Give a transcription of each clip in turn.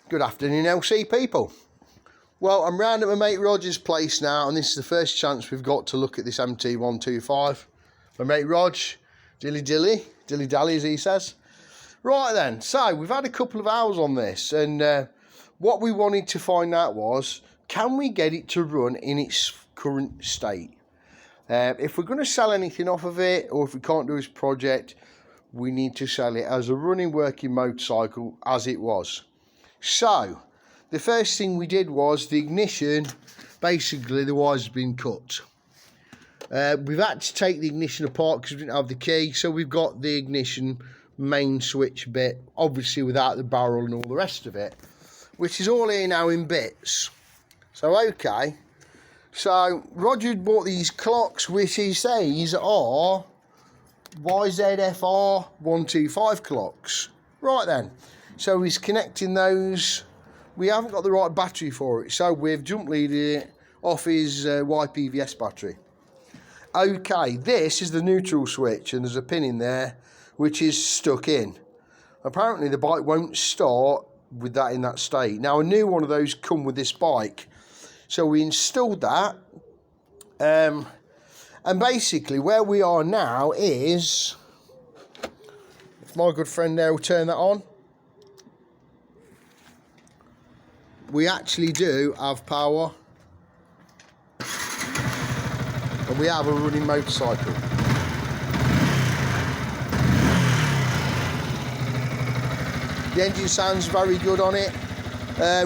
Good afternoon, LC people. Well, I'm round at my mate Roger's place now, and this is the first chance we've got to look at this MT125. My mate Rog, dilly dally as he says. Right then, so we've had a couple of hours on this, and what we wanted to find out was, can we get it to run in its current state? If we're going to sell anything off of it, or if we can't do this project, we need to sell it as a running, working motorcycle as it was. So, the first thing we did was the ignition, basically the wires have been cut. We've had to take the ignition apart because we didn't have the key, so we've got the ignition main switch bit, obviously without the barrel and all the rest of it, which is all here now in bits. So, okay. So, Roger bought these clocks, which he says are YZFR 125 clocks. Right then. So he's connecting those. We haven't got the right battery for it, so we've jump leaded it off his ypvs battery. Okay, this is the neutral switch, and there's a pin in there which is stuck in. Apparently the bike won't start with that in that state. Now, a new one of those come with this bike, so we installed that, and basically where we are now is, if my good friend there will turn that on, we actually do have power, and we have a running motorcycle. The engine sounds very good on it.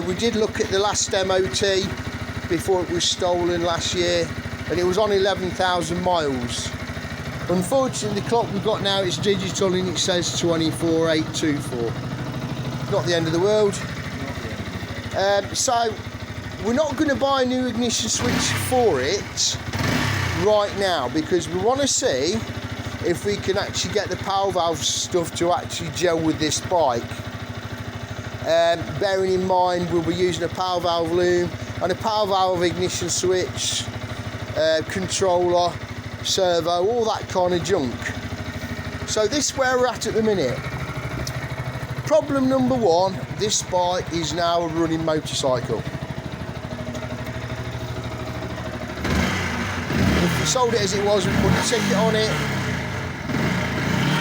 We did look at the last MOT before it was stolen last year, and it was on 11,000 miles. Unfortunately, the clock we've got now is digital and it says 24824. Not the end of the world. So we're not going to buy a new ignition switch for it right now, because we want to see if we can actually get the power valve stuff to actually gel with this bike. Bearing in mind we'll be using a power valve loom and a power valve ignition switch, controller, servo, all that kind of junk. So this is where we're at the minute. Problem number one, this bike is now a running motorcycle. If we sold it as it was, we put a ticket on it.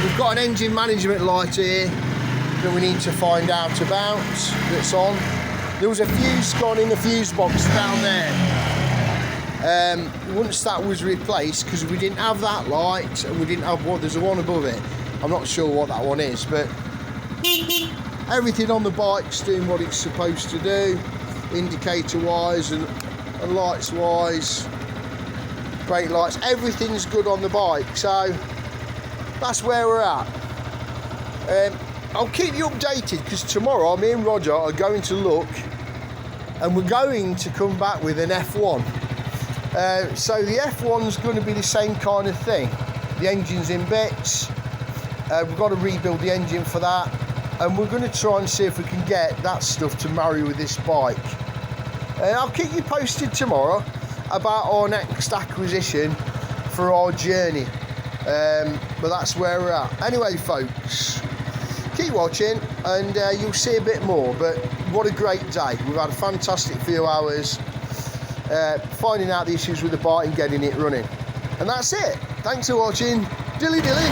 We've got an engine management light here that we need to find out about, that's on. There was a fuse gone in the fuse box down there. Once that was replaced, because we didn't have that light, and we didn't have one, there's a one above it. I'm not sure what that one is, but everything on the bike's doing what it's supposed to do, indicator wise and lights wise, brake lights, everything's good on the bike. So that's where we're at. I'll keep you updated, because tomorrow me and Roger are going to look, and we're going to come back with an F1. So the F1's going to be the same kind of thing. The engine's in bits. We've got to rebuild the engine for that. And we're going to try and see if we can get that stuff to marry with this bike. I'll keep you posted tomorrow about our next acquisition for our journey. But that's where we're at. Anyway, folks, keep watching and you'll see a bit more. But what a great day. We've had a fantastic few hours finding out the issues with the bike and getting it running. And that's it. Thanks for watching. Dilly dilly.